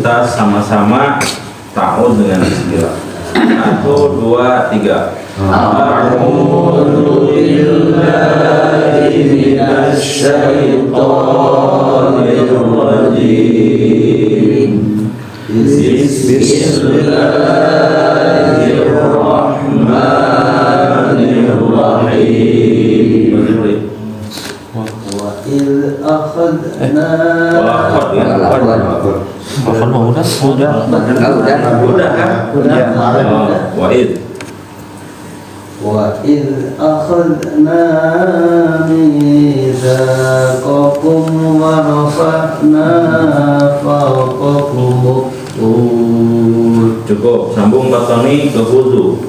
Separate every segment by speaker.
Speaker 1: kita sama-sama ta'awudz dengan bismillah. 1, 2, 3. A'udzu billahi minasy syaithanir rajim. Bismillahirrahmanirrahim.
Speaker 2: Wa idh akhadna mitsaqakum wa rafa'na fawqakum tur.
Speaker 1: Cukup, sambung batani ke khudu.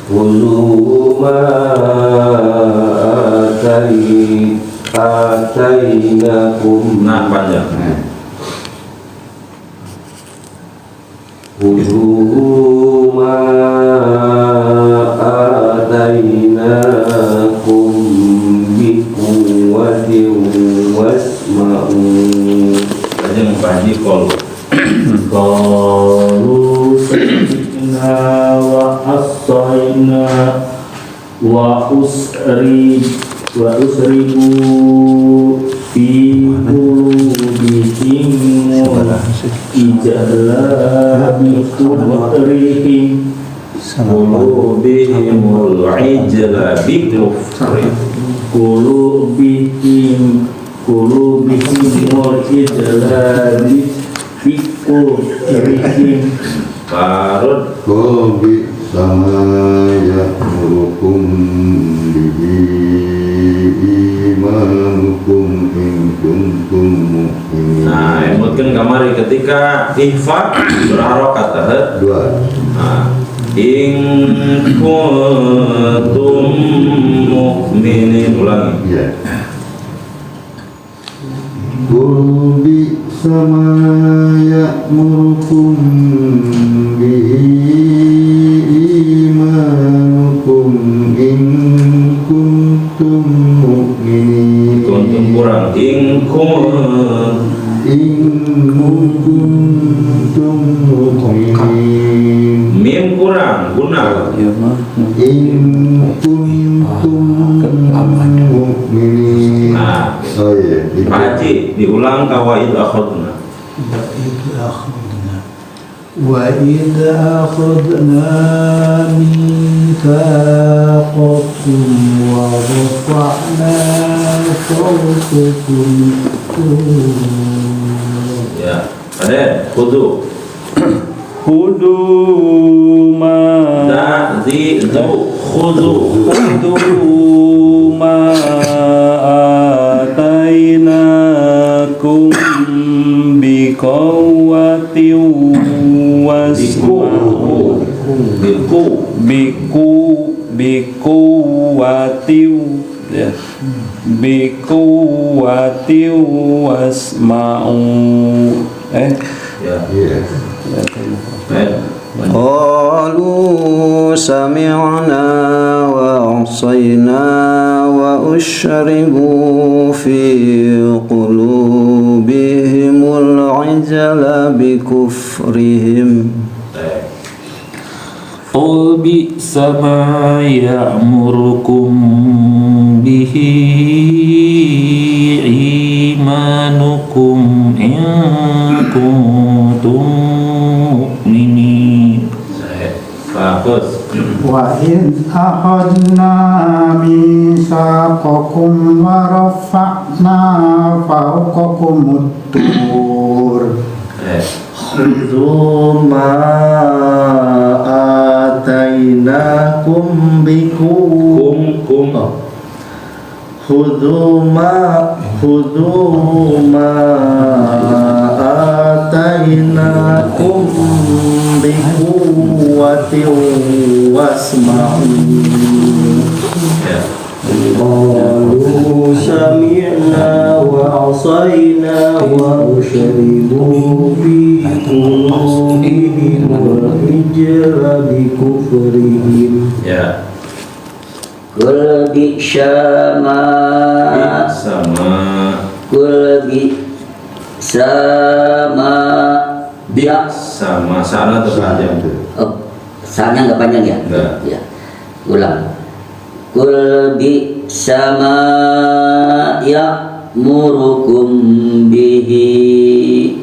Speaker 2: Khudu ma atainakum.
Speaker 1: Nah, panjang.
Speaker 2: Khudu ma atainakum biquwwatin wasma'u.
Speaker 1: Panjang Haji kol.
Speaker 2: Qalu sami'na wa asayna wa usribu fi qulubihim ijala bi kufrihim
Speaker 1: Qulubihimul ijla bi kufri.
Speaker 2: qulubihimul ijla bi kufrihim.
Speaker 1: Barud.
Speaker 3: Kobi sama ya'murukum bihi imanukum in kuntum mu'minin.
Speaker 1: Nah, emutkan kamari ketika ihfa berharokat tahad.
Speaker 3: 2.
Speaker 1: Nah, in kuntum mu'minin, ulangi.
Speaker 3: Ya. Kobi sama ya'murukum bihi imanukum in kuntum mu'minin.
Speaker 1: Kuntum kurang. In kuntum
Speaker 3: mu'minin.
Speaker 1: mim kurang. Guna.
Speaker 3: In kuntum mu'minin.
Speaker 1: Nah,
Speaker 3: Oh iya,
Speaker 1: Pak Haji diulang kawaid akhadna.
Speaker 4: وإذ أخذنا ميثاقكم ورفعنا فوقكم الطور.
Speaker 1: Ya, ada khudu.
Speaker 2: Khudu ma
Speaker 1: Khudu.
Speaker 2: ma atainakum biqawwatin wasma'u biquwwatin ya biquwwatin wasma'u
Speaker 1: Ya.
Speaker 3: Iya.
Speaker 5: قالوا سمعنا وعصينا وأشربوا في قلوبهم العجل بكفرهم
Speaker 2: قل بئس ما يأمركم به إيمانكم إن كنتم مؤمنين.
Speaker 1: Bagus.
Speaker 4: وإذ أخذنا ميثاقكم ورفعنا فوقكم الطور
Speaker 2: خذوا ما آتيناكم بقوة خذوا ما آتيناكم بقوة واسمعوا. قالوا سمعنا وعصينا وأشربوا في قلوبهم العجل بكفرهم.
Speaker 5: Qul bi'sa ma
Speaker 1: Sama
Speaker 5: Qul bi'sa ma Ya.
Speaker 1: sama sana terpanjang.
Speaker 5: Oh, saatnya nggak panjang ya?
Speaker 1: Nggak.
Speaker 5: Ya. Ulang. Kul bi sama ya'murukum bihi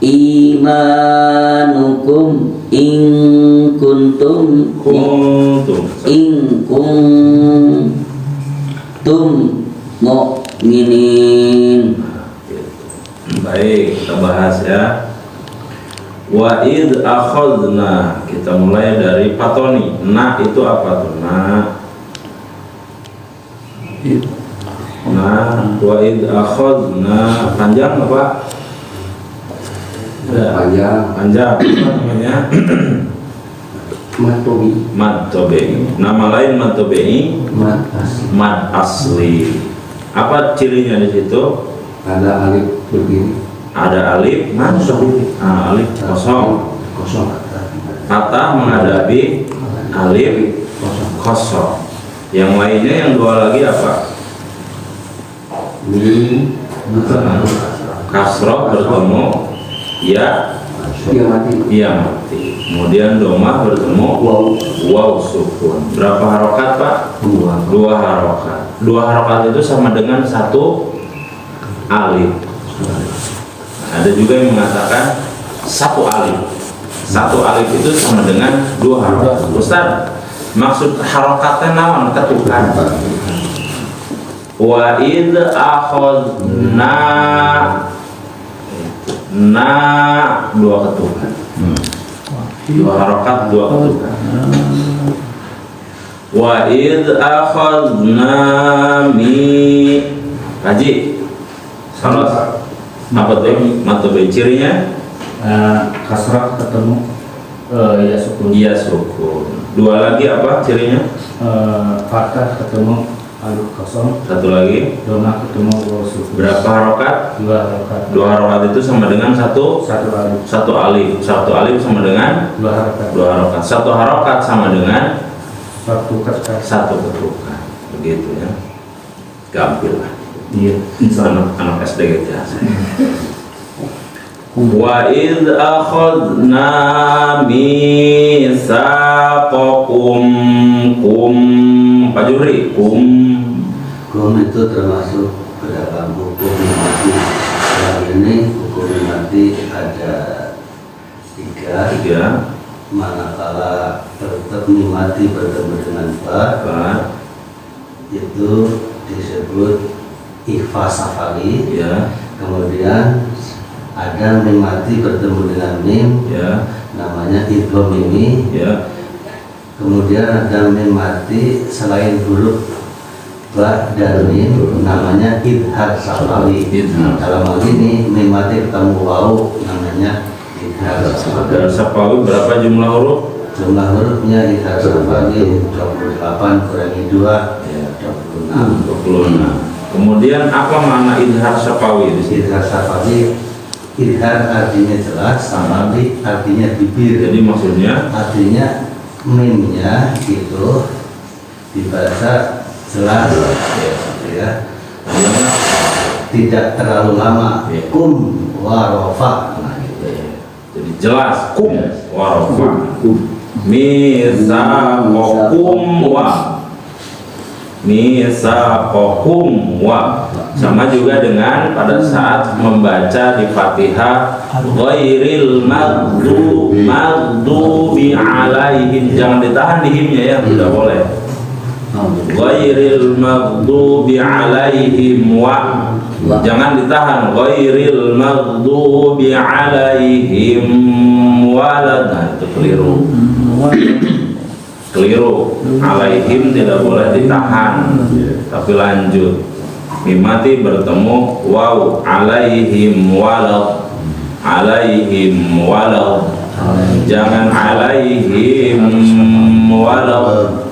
Speaker 5: imanukum in kuntum mu'minin.
Speaker 1: Baik, kita bahas ya. Wa id akhadna, kita mulai dari patoni. Na itu apa tuh? Nah, wa id akhadna panjang apa? Panjang. Apa namanya? Mad tobe'i. Nama lain mad tobe'i, mad asli. Apa cirinya di situ?
Speaker 2: Ada alif berdiri.
Speaker 1: Ada alif, alif kosong. Kata menghadapi alif kosong. Yang lainnya yang dua lagi apa? Kasroh bertemu ya mati. Kemudian domah bertemu waw sukun. Berapa harokat Pak? Dua harokat. Dua harokat itu sama dengan satu alif. Ada juga yang mengatakan satu alif. Satu alif itu sama dengan dua harokat. Ustaz, maksud harokatnya naon ketukan? Wa id akhadna, na dua ketukan. Dua harokat, dua ketukan. Wa id akhadna Haji salah apa tuh matobe cirinya?
Speaker 2: Kasrah ketemu ya sukun.
Speaker 1: Iya sukun. Dua lagi apa cirinya?
Speaker 2: Fathah ketemu alif kosong.
Speaker 1: Satu lagi.
Speaker 2: Domah ketemu waw sukun.
Speaker 1: Berapa harokat?
Speaker 2: Dua harokat.
Speaker 1: Dua harokat itu sama dengan satu
Speaker 2: alif.
Speaker 1: Satu alif. Satu alif sama dengan
Speaker 2: Dua harokat.
Speaker 1: dua harokat. Satu harokat sama dengan
Speaker 2: Satu ketukan.
Speaker 1: satu ketukan. Begitu ya. Gampil lah.
Speaker 2: Iya.
Speaker 1: Anak SD gitu ya. Wa id akhadna mitsaqakum Pak Juri
Speaker 6: Kum itu termasuk pedagang hukum mati. Yang ini hukum mati ada tiga. Manakala mati bertemu dengan ba, itu disebut ikhfa safari.
Speaker 1: Ya.
Speaker 6: Kemudian ada mim mati bertemu dengan mim,
Speaker 1: Ya.
Speaker 6: namanya idgham mimi.
Speaker 1: Ya.
Speaker 6: Kemudian ada mim mati selain huruf ba dan mim, namanya idhar safawi. Dalam hal ini mim mati ketemu waw, namanya idhar safawi.
Speaker 1: Idhar safawi berapa jumlah huruf?
Speaker 6: Jumlah hurufnya idhar safawi 28 kurangi 2,
Speaker 1: Ya.
Speaker 6: 26.
Speaker 1: Kemudian apa makna idhar safawi di sini?
Speaker 6: Idhar safawi, idhar artinya jelas, safawi artinya bibir.
Speaker 1: Jadi maksudnya
Speaker 6: Artinya mimnya itu dibaca jelas, ya, tidak terlalu lama.
Speaker 1: Ya.
Speaker 6: Kum warofa, nah gitu.
Speaker 1: jadi jelas kum warofa misaqakum wa sama juga dengan pada saat membaca di Fatihah ghairil maghdubi alaihim, jangan ditahan di himnya ya, tidak boleh. Ghairil maghdubi alaihim wa, jangan ditahan ghairil maghdubi alaihim walad, nah itu keliru. Alaihim tidak boleh ditahan, tapi lanjut. Mimati bertemu waw, alaihim walad, jangan alaihim walad.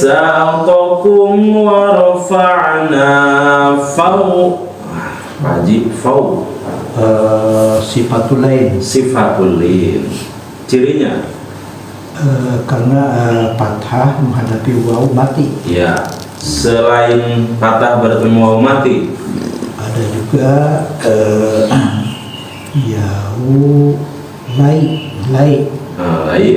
Speaker 1: Misaqakum wa rafa'na fawq, Haji fawq.
Speaker 4: Sifatul lain
Speaker 1: Sifatul lin, cirinya
Speaker 4: karena fathah menghadapi waw mati.
Speaker 1: ya, selain patah bertemu waw mati
Speaker 4: juga yau lai
Speaker 1: Lai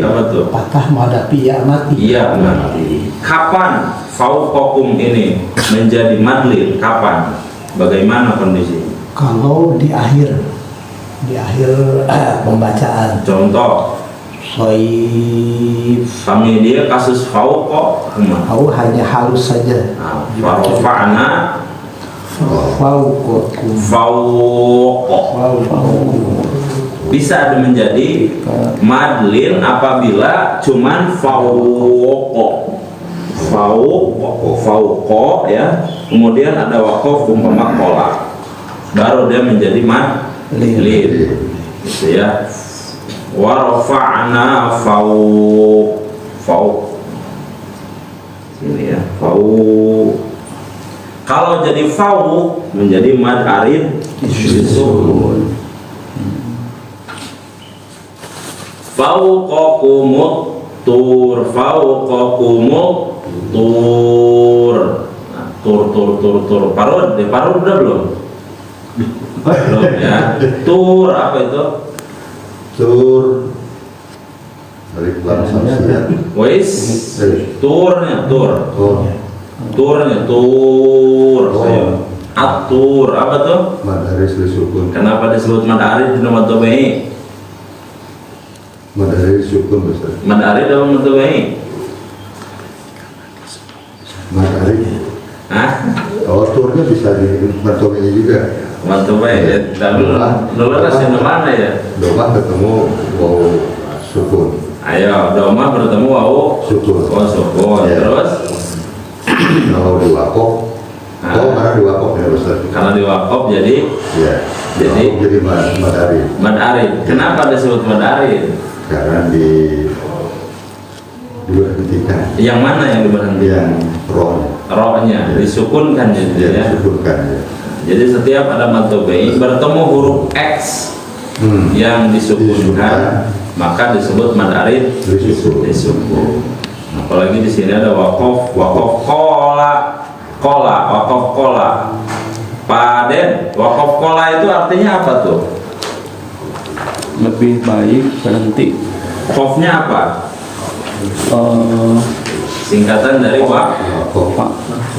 Speaker 1: apa tuh?
Speaker 4: patah menghadapi ya mati.
Speaker 1: Iya mati. Kapan fauqakum ini menjadi madlin? Kapan? Bagaimana kondisi?
Speaker 4: Kalau di akhir pembacaan
Speaker 1: Contoh,
Speaker 4: soif
Speaker 1: kami dia kasus fauqa
Speaker 4: au hanya halus saja.
Speaker 1: farofa'na
Speaker 4: Fauqakum
Speaker 1: fauqa bisa menjadi madlin apabila cuman fauqa ya, kemudian ada waqaf umpama qola, baru dia menjadi madlin gitu ya. Wa rafa'na fauq ini ya, fauq. Kalau jadi fauq menjadi mad arid disukun. Fauqakumut tur, fauqakumut tur. Nah, tur. Parud udah belum? Belum ya. Tur apa itu?
Speaker 3: Tur dari lam samsiah.
Speaker 1: Wis turnya tur. Turnya tur.
Speaker 3: Oh.
Speaker 1: Atur apa tuh?
Speaker 3: Madaris disukun.
Speaker 1: Kenapa disebut mad arid di nomor tobai?
Speaker 3: Madaris disukun besar.
Speaker 1: Mad arid atau mad tobai?
Speaker 3: Madaris.
Speaker 1: Hah?
Speaker 3: Oh, turnya bisa di mertominya juga.
Speaker 1: Mad tobai ya. Lalu rasanya mana ya?
Speaker 3: Domah ketemu wow sukun.
Speaker 1: Ayo, doma bertemu wau
Speaker 3: Sukun.
Speaker 1: oh sukun.
Speaker 3: Ya.
Speaker 1: Terus
Speaker 3: Kalau di wakaf, karena di wakaf ya besar.
Speaker 1: karena diwakaf jadi
Speaker 3: Ya.
Speaker 1: Jadi-
Speaker 3: jadi madaris.
Speaker 1: mad arid. Kenapa disebut mad arid?
Speaker 3: Karena diberhentikan.
Speaker 1: Yang mana yang diberhentikan?
Speaker 3: Yang rohnya.
Speaker 1: Rohnya disukunkan jadi
Speaker 3: Ya,
Speaker 1: ya.
Speaker 3: disebutkan ya.
Speaker 1: Jadi setiap ada mad tobai bertemu huruf X yang disukunkan, maka disebut mad arid disukun. Apalagi di sini ada waqaf qola. Pak Den, waqaf qola itu artinya apa tuh?
Speaker 7: Lebih baik berhenti.
Speaker 1: Qafnya apa? Singkatan dari
Speaker 3: Wakaf.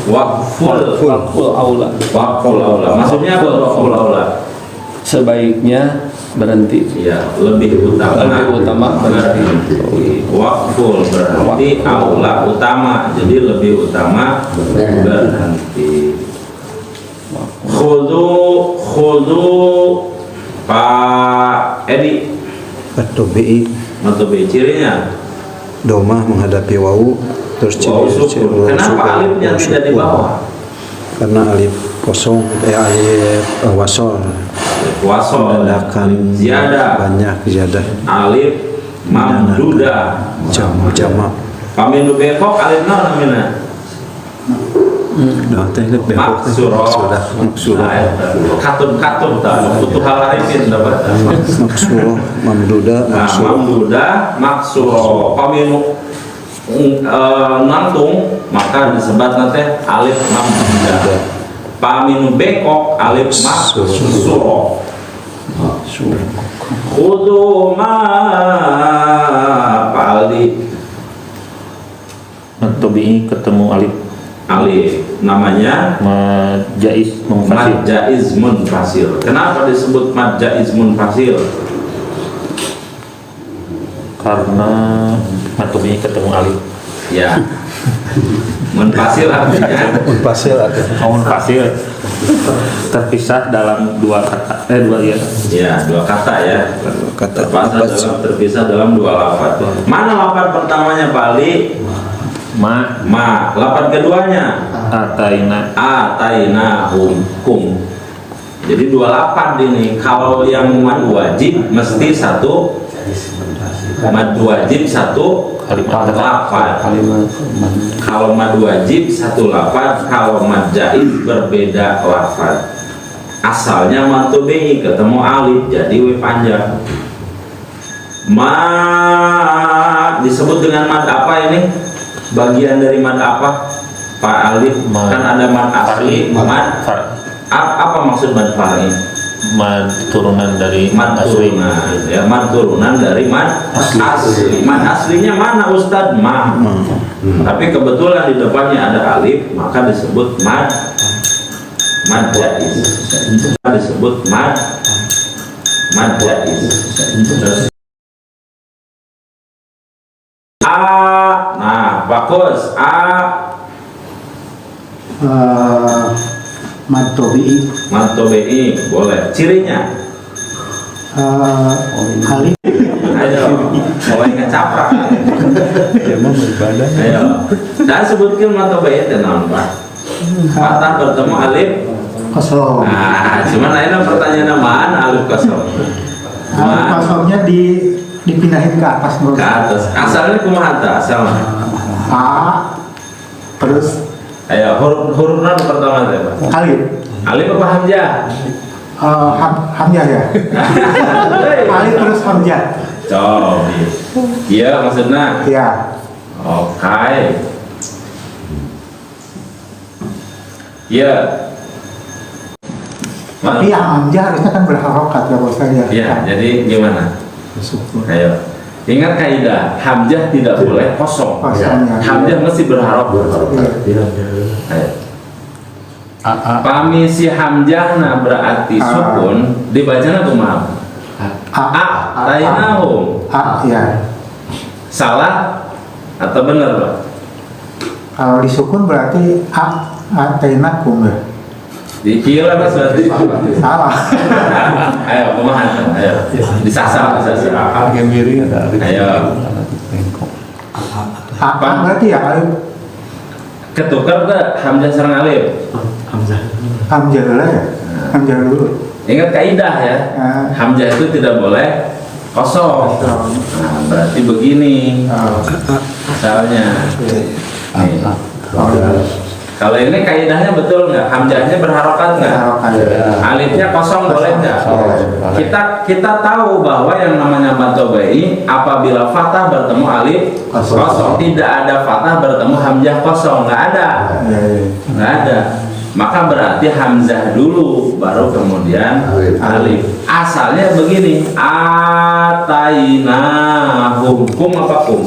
Speaker 1: waqful
Speaker 7: aula.
Speaker 1: Maksudnya apa waqful aula?
Speaker 7: Sebaiknya berhenti.
Speaker 1: Ya, lebih utama berhenti. Waqful berhenti, aula utama. Jadi lebih utama berhenti. Khudu Pak Edi.
Speaker 4: At-tubi'i
Speaker 1: Matobi cirinya
Speaker 4: doma menghadapi wau terus
Speaker 1: wau sukun. Kenapa alifnya tidak di bawah?
Speaker 4: Karena alif kosong alif wasol
Speaker 1: Wasol
Speaker 4: menandakan
Speaker 1: ziyadah,
Speaker 4: banyak ziyadah
Speaker 1: alif mamduda
Speaker 4: jamak
Speaker 1: pamindu bekok alif naon namina
Speaker 4: nah teh
Speaker 1: maksuro katun tak butuh hal arifin dapat
Speaker 4: maksuro mamduda
Speaker 1: mamduda maksuro pamindu nantung maka disebut nanti alif mamduda pamindu bekok alif maksuro khudu ma pali
Speaker 8: Matobi ketemu
Speaker 1: alif namanya
Speaker 8: jais munfasil.
Speaker 1: mad jaiz munfasil. Kenapa disebut mad jaiz munfasil?
Speaker 8: Karena matobi ketemu alif.
Speaker 1: Ya, munfasil artinya
Speaker 8: Munfasil terpisah dalam dua kata dua
Speaker 1: dua kata ya. Terpisah dalam dua lafaz. Mana lafaz pertamanya Bali? Ma. Lafaz keduanya ataina kum. Jadi dua lafaz ini. Kalau yang mad wajib mesti satu mad wajib satu lafaz. Kalau mad wajib satu lafaz, kalau mad jaiz berbeda lafaz. Asalnya mad tubi ketemu alif jadi we panjang. Ma disebut dengan mad apa ini? Bagian dari mad apa? Pak Alif kan ada mad asli, mad Apa maksud mad far'i?
Speaker 8: Mad turunan dari
Speaker 1: Mad
Speaker 8: asli.
Speaker 1: turunan, ya mad turunan dari mad asli. Mad aslinya mana Ustadz? Ma. Tapi kebetulan di depannya ada alif, maka disebut mad jaiz. Disebut mad jaiz. A, nah bagus. A
Speaker 9: Mad tobi'i.
Speaker 1: mad tobi'i boleh. Cirinya?
Speaker 9: Alif.
Speaker 1: Ayo, mulai ngecaprak. Ayo, saya sebutkan mad tobi'i tenang Pak. Patah bertemu alif
Speaker 9: Kosong.
Speaker 1: nah, cuman lainnya pertanyaan mana alif kosong?
Speaker 9: Alif kosongnya dipindahin ke atas dulu.
Speaker 1: Ke atas. Asalnya kumaha ta? Asal.
Speaker 9: A. Terus
Speaker 1: Ayo, huruf mana pertama teh, Pak?
Speaker 9: alif.
Speaker 1: Alif apa hamzah?
Speaker 9: Hamzah ya. Alif terus hamzah.
Speaker 1: Coba. Iya maksudnya.
Speaker 9: Ya.
Speaker 1: Oke. Iya.
Speaker 9: Tapi yang hamzah harusnya kan berharokat ya bos saya.
Speaker 1: Iya, jadi gimana? Ayo. Ingat kaidah, hamzah tidak boleh kosong. Hamzah mesti berharokat. Ayo. Pamisi hamzahna berarti sukun, dibacanya kumaha? Tainahum.
Speaker 9: Ya.
Speaker 1: Salah atau benar, Pak?
Speaker 9: Kalau disukun berarti tainakum ya.
Speaker 1: Dikira Mas berarti
Speaker 9: Salah.
Speaker 1: ayo kumaha? Ayo. Disasar.
Speaker 4: Agak miring ada alif.
Speaker 1: Ayo.
Speaker 9: Apa berarti ya alif?
Speaker 1: Ketukar ke hamzah sareng alif.
Speaker 9: Hamzah dulu ya. Hamzah dulu.
Speaker 1: Ingat kaidah ya. Hamzah itu tidak boleh kosong. Nah, berarti begini. Misalnya. Nih. Kalau ini kaidahnya betul nggak? Hamzahnya berharokat nggak? Alifnya kosong boleh nggak? Kita tahu bahwa yang namanya mad tobi'i apabila fathah bertemu alif kosong, tidak ada fathah bertemu hamzah kosong, nggak ada, nggak ada. Maka berarti hamzah dulu, baru kemudian alif. Asalnya begini, atainahum. Kum apa kum?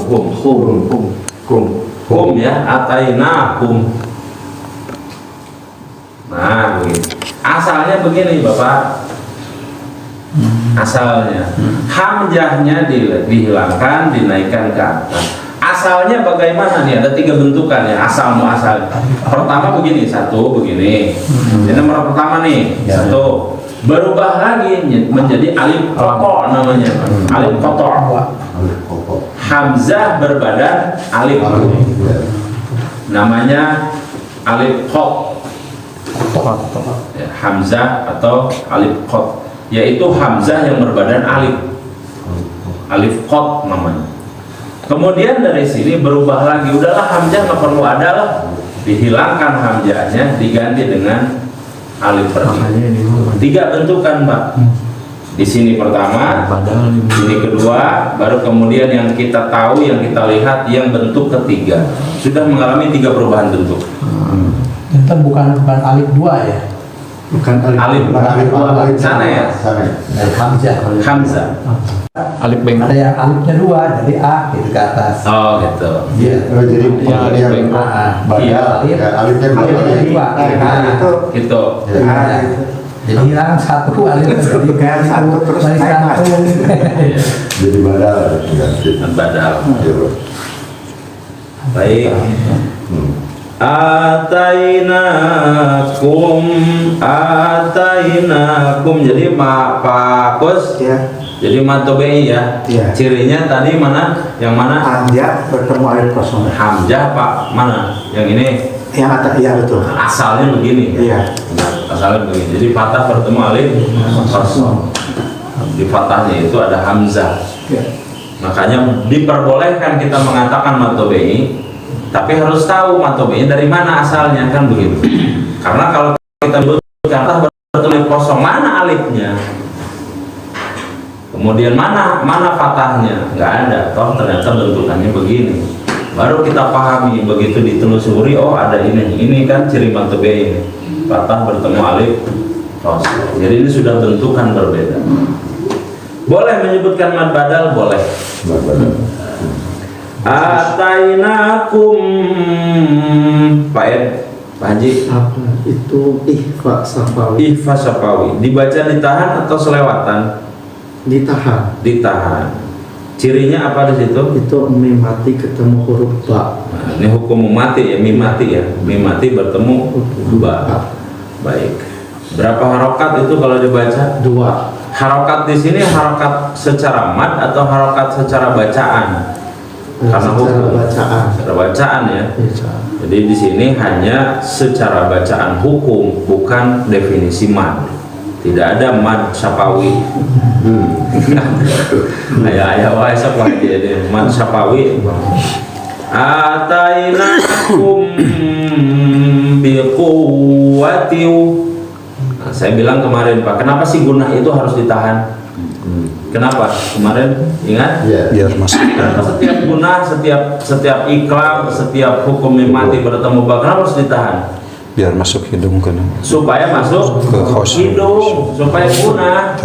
Speaker 1: Kum ya, atainahum. Nah, begini. Asalnya begini, Bapak. Asalnya hamzahnya dihilangkan, dinaikkan ke atas. Asalnya bagaimana nih? Ada 3 bentukan ya. Asal muasal. Pertama begini, satu begini. Ini nomor pertama nih, satu. Berubah lagi menjadi alif kotor namanya. Alif kotor. Hamzah berbadan alif. Namanya alif kot. Ya, hamzah atau alif kot, yaitu hamzah yang berbadan alif. Alif kot namanya. Kemudian dari sini berubah lagi, udahlah hamzah nggak perlu ada lah, dihilangkan hamzahnya, diganti dengan alif berarti. 3 bentukan, Pak. Di sini pertama, di sini kedua, baru kemudian yang kita tahu, yang kita lihat, yang bentuk ketiga sudah mengalami 3 perubahan bentuk.
Speaker 9: Itu bukan alif 2 ya?
Speaker 3: Bukan
Speaker 1: Alif sana ya? Hamzah.
Speaker 8: Alif bengkok.
Speaker 9: Ada yang alifnya 2, jadi A gitu ke atas.
Speaker 1: Oh gitu.
Speaker 3: Iya, jadi
Speaker 8: alif bengkok.
Speaker 1: Iya.
Speaker 3: Alifnya dua.
Speaker 1: Gitu.
Speaker 9: Jadi hilang 1 alif jadi satu terus naik
Speaker 3: Jadi badal.
Speaker 1: Badal. Baik. Atainakum. Jadi Pak Kus
Speaker 9: ya.
Speaker 1: Jadi mad tobi'i ya. Cirinya tadi mana? Yang mana?
Speaker 9: Hamzah bertemu alif kosong.
Speaker 1: Hamzah Pak mana? Yang ini?
Speaker 9: Yang atas, iya betul.
Speaker 1: Asalnya begini.
Speaker 9: Iya.
Speaker 1: Asalnya begini. Jadi fathah bertemu alif kosong. Di fathahnya itu ada hamzah. Makanya diperbolehkan kita mengatakan mad tobi'i, tapi harus tahu mad tobi'i dari mana asalnya, kan begitu. Karena kalau kita fathah bertemu alif kosong, mana alifnya? Kemudian mana fathahnya? Nggak ada. Toh ternyata bentukannya begini. Baru kita pahami, begitu ditelusuri, oh ada ini kan ciri mad tobi'i ini. fathah bertemu alif wasl. Jadi ini sudah bentukan berbeda. Boleh menyebutkan mad badal, boleh. Atainakum Pak Ed, Pak Haji.
Speaker 10: Apa itu ihfa safawi?
Speaker 1: Ihfa safawi dibaca ditahan atau selewatan?
Speaker 10: Ditahan.
Speaker 1: Ditahan. Cirinya apa di situ?
Speaker 10: Itu mim mati ketemu huruf ba.
Speaker 1: Nah, ini hukum mati ya, mim mati ya. Mim mati bertemu ba. Baik. Berapa harokat itu kalau dibaca?
Speaker 10: 2.
Speaker 1: Harokat di sini harokat secara mad atau harokat secara bacaan? Karena
Speaker 10: Secara bacaan.
Speaker 1: Secara bacaan ya. Jadi di sini hanya secara bacaan hukum, bukan definisi mad. Tidak ada mad syafawi. Ayah wae sapa jadi mad syafawi. Atainakum biquwwatin. Nah, saya bilang kemarin Pak, kenapa sih gunah itu harus ditahan? Kenapa? Kemarin ingat?
Speaker 3: Biar masuk.
Speaker 1: Setiap gunah, setiap iklam, setiap hukum mati bertemu bakal harus ditahan.
Speaker 4: Biar masuk hidung kan.
Speaker 1: Supaya masuk
Speaker 4: Ke khos.
Speaker 1: hidung, supaya gunah.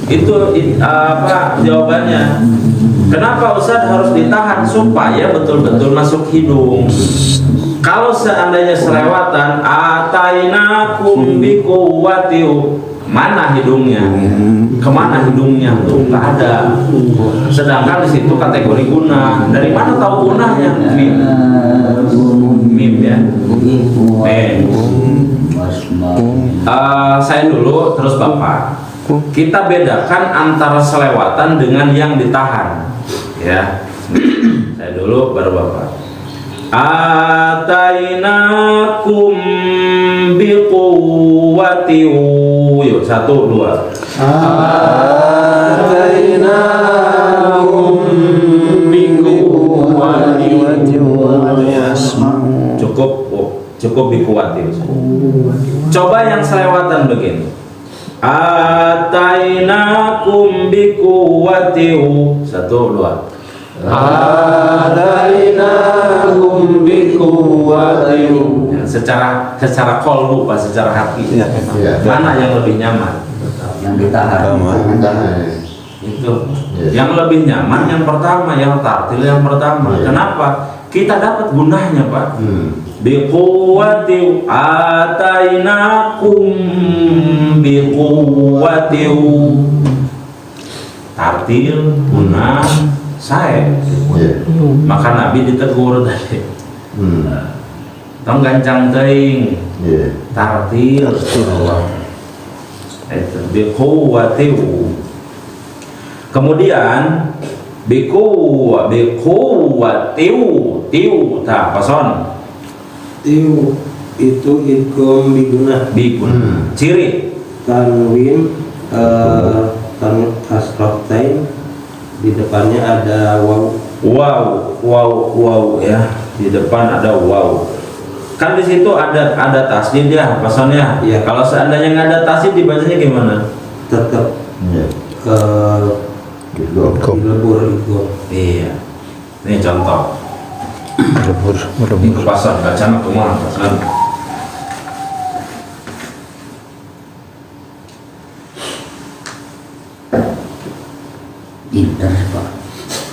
Speaker 1: Itu apa jawabannya? Kenapa Ustaz harus ditahan? Supaya betul-betul masuk hidung. Kalau seandainya selewatan, atainakum biquwwatin, mana hidungnya? Kemana hidungnya? Tuh nggak ada. Sedangkan di situ kategori guna. Dari mana tahu gunanya? Mim. Mim ya. Saya dulu, terus Bapak. Kita bedakan antara selewatan dengan yang ditahan. Ya. Saya dulu, baru Bapak. Atainakum biquwwatin. Yuk, 1, 2.
Speaker 7: Atainakum biquwwatin.
Speaker 1: Cukup biquwwatin. Coba yang selewatan begini. Atainakum biquwwatin. 1, 2.
Speaker 7: Atainakum biquwwatin.
Speaker 1: Secara kolbu, Pak, secara hati. Mana yang lebih nyaman?
Speaker 5: Yang ditahan.
Speaker 1: Itu. Yang lebih nyaman yang pertama, yang tartil yang pertama. Kenapa? Kita dapat gunahnya, Pak. Biquwwatin, atainakum biquwwatin. Tartil, gunah, saya. Maka Nabi ditegur tadi. Tong gancang teuing. Tartil. Itu biquwwatin. Kemudian biquwwatin, tah pason.
Speaker 10: Tiu itu idgham biguna.
Speaker 1: Ciri
Speaker 10: Tanwin tanwin kasratain, di depannya ada waw.
Speaker 1: Wow ya. Di depan ada wow. Kan di situ ada tasdid ya, pasonnya.
Speaker 10: Iya.
Speaker 1: Kalau seandainya nggak ada tasdid dibacanya gimana?
Speaker 10: Tetap ke lebur idgham.
Speaker 1: Iya. Ini contoh.
Speaker 4: Melebur.
Speaker 1: Ini pason bacaan kumaha pason.
Speaker 5: Pinter, Pak.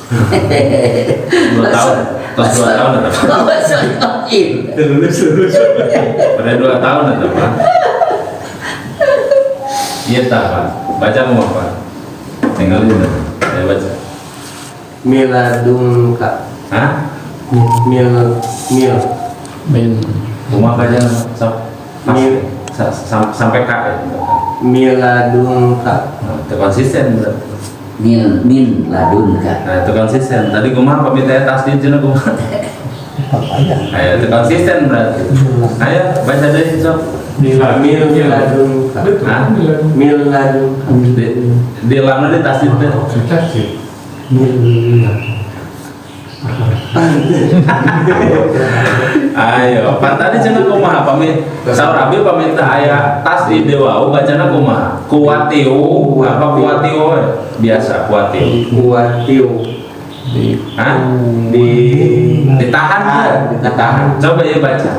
Speaker 1: 2 tahun. Tos 2 tahun atau apa? Pada 2 tahun atau apa? Iya tak, Pak. Baca mau apa? Tinggalin deh. Saya baca.
Speaker 10: Miladunka.
Speaker 1: Hah?
Speaker 10: Mil.
Speaker 1: Rumah baca sampai K ya.
Speaker 10: Miladunka.
Speaker 1: Nah, itu konsisten berarti.
Speaker 5: Min ladunka.
Speaker 1: Nah, itu konsisten. Tadi kumaha pemintanya tasdid cenah kumaha? Ayo, itu konsisten berarti. Ayo, baca deh, Sob.
Speaker 10: Mil ladunka.
Speaker 1: Hah?
Speaker 10: Mil ladunka.
Speaker 1: Di lamna di tasdid teh. Ayo, pan tadi cenah kumaha pamit saur abi pamit aya tas di dewa bacana kumaha? Kuwatiu apa kuwatiu we? Biasa kuwatiu. Hah? Ditahan ya? Ditahan. Coba ya baca.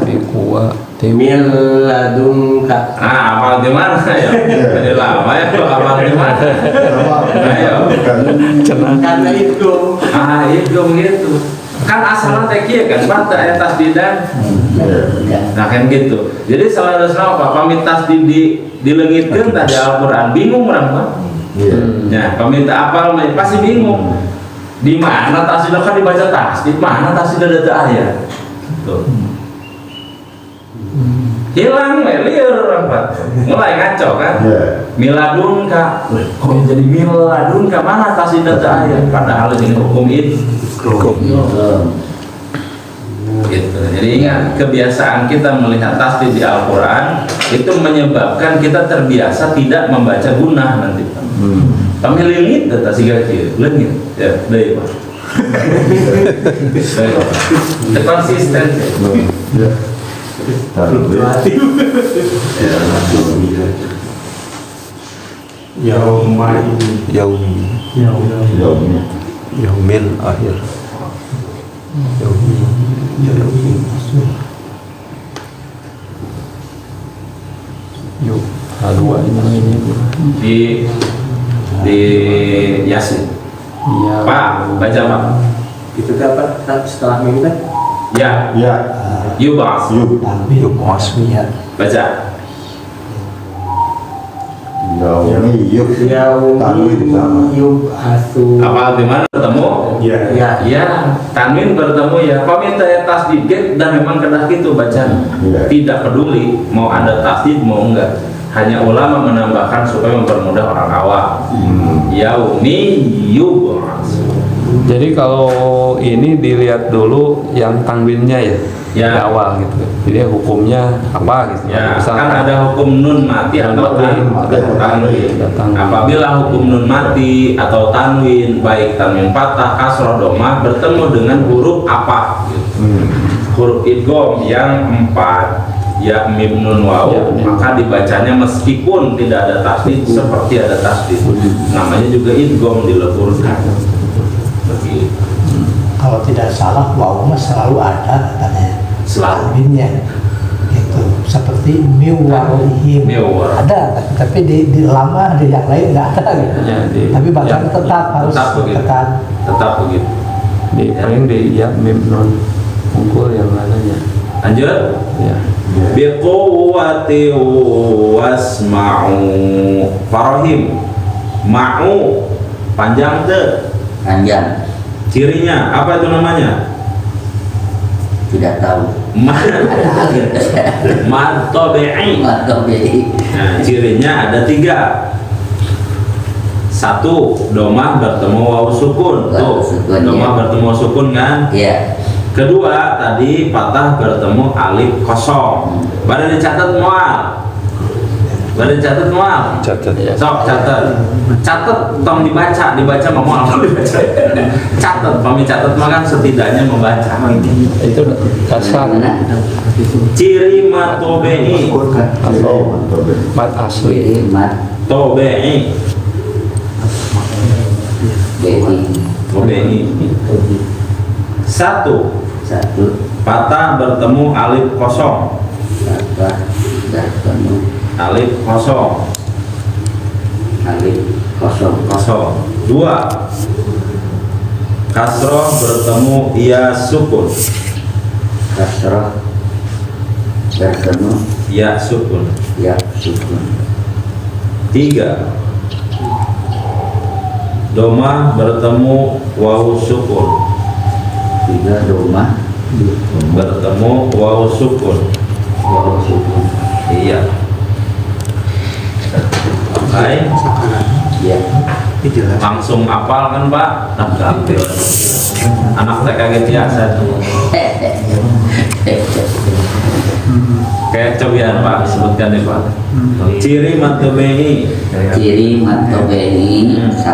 Speaker 10: Min ladunka.
Speaker 1: Apal di mana ya? Jadi lama ya, apal di mana? Ayo.
Speaker 10: Karena itu
Speaker 1: Itu gitu. Kan asalnya teki kan, Pak, ayat tasdidan. Nah kan gitu. Jadi salah apa? Pamit tasdid dilengitkan tadi Al-Quran, bingung orang Pak. Ya, peminta apal pasti bingung. Di mana tasdid kan dibaca tasdid, mana tasdid ada ayat. Tuh. Hilang liar orang Pak. Mulai ngaco kan? Miladunka. Kok jadi miladunka, mana tasdid ada ayat? Padahal ini hukum itu. Gitu. Jadi ingat, kebiasaan kita melihat tasdid di Al-Quran itu menyebabkan kita terbiasa tidak membaca gunah nanti Pak. Kami lilin data siga kieu, leungit. Ya, deui Pak. Deui. Konsisten. Ya.
Speaker 4: Yaumil akhir.
Speaker 8: Yuk, dua ini
Speaker 1: Di Yasin.
Speaker 8: Iya.
Speaker 1: Pak, baca Pak.
Speaker 10: itu dapat setelah minggu kan?
Speaker 1: Ya. Yubas. Baca. Apa di mana bertemu? Ya. Tanwin bertemu ya. Peminta ya tasdid dan memang kedah gitu bacaan. Tidak peduli mau ada tasdid mau enggak. Hanya ulama menambahkan supaya mempermudah orang awam. Yaumi yub'ats.
Speaker 8: Jadi kalau ini dilihat dulu yang tanwinnya ya, di awal gitu. Jadi hukumnya apa gitu.
Speaker 1: Ya,
Speaker 8: misalkan
Speaker 1: kan ada hukum nun mati atau tanwin. Apabila hukum nun mati atau tanwin, baik tanwin patah, kasroh, domah bertemu dengan huruf apa? Gitu. Huruf idgham yang 4. Ya mim nun waw, maka dibacanya meskipun tidak ada tasdid seperti ada tasdid. Namanya juga idgham dileburkan. Begitu.
Speaker 9: Kalau tidak salah waw selalu ada katanya.
Speaker 1: Selalu.
Speaker 9: Gitu. Seperti miwarihim. Ada, tapi di lama ada yang lain nggak ada gitu. Tapi bacaan tetap harus tekan.
Speaker 1: Tetap begitu.
Speaker 8: Di paling di ya mim nun unggul yang mananya.
Speaker 1: Lanjut.
Speaker 8: Ya.
Speaker 1: Biquwwati wasma'u. Farahim. Ma'u panjang tuh.
Speaker 5: Panjang.
Speaker 1: Cirinya apa itu namanya?
Speaker 5: Tidak tahu.
Speaker 1: Mad tabi'i. Nah, cirinya ada 3. 1, domah bertemu waw sukun. Tuh, domah bertemu sukun kan?
Speaker 5: Iya.
Speaker 1: Kedua, tadi patah bertemu alif kosong. Baru dicatat mual.
Speaker 4: Catat.
Speaker 1: Sok catat. Catat tong dibaca mau mual dibaca. Catat, kami catat mah kan setidaknya membaca.
Speaker 8: Itu kasar.
Speaker 1: Ciri matobe'i.
Speaker 8: Mat asli.
Speaker 1: Tobe'i. Tobe'i. 1. Patah bertemu alif kosong. Alif kosong. 2. Kasroh bertemu ya sukun. Ya sukun. 3. Domah bertemu waw sukun.
Speaker 5: 3 domah
Speaker 1: bertemu waw sukun. Iya. Oke.
Speaker 5: Iya.
Speaker 1: Langsung apal kan Pak? Anak TK biasa tuh. Kayak cobian Pak, sebutkan deh Pak. Ciri matobe'i.
Speaker 5: Ciri matobe'i 1.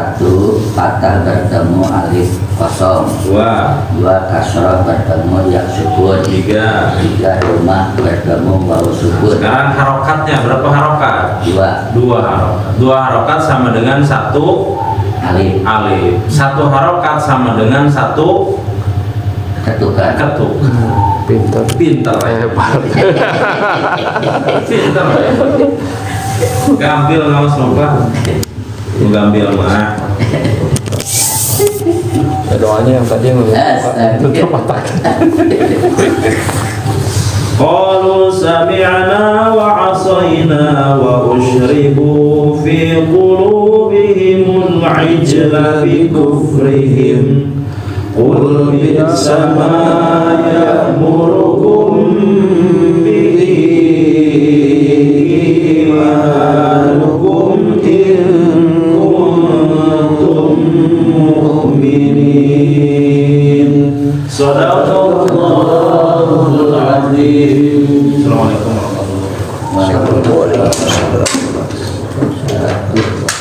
Speaker 5: Patah bertemu alif kosong. 2. Kasroh bertemu ya sukun. 3. Domah bertemu waw sukun.
Speaker 1: Sekarang harokatnya berapa harokat?
Speaker 5: 2
Speaker 1: harokat. 2 harokat sama dengan 1
Speaker 5: alif.
Speaker 1: Alif. Satu harokat sama dengan satu
Speaker 5: Ketukan.
Speaker 8: Pinter.
Speaker 1: Pinter.
Speaker 8: Hebat.
Speaker 1: Pinter. Gambil ngawas lupa. Gambil mah.
Speaker 8: Ya, doanya yang tadi yang tutup mata.
Speaker 1: Qalu sami'na wa 'asayna wa ushribu fi qulubihimul 'ijla bi kufrihim qul bi'sa ma ya'murukum bihi imanukum in kuntum mu'minin. Sadaqallahul azim. Assalamualaikum warahmatullahi wabarakatuh.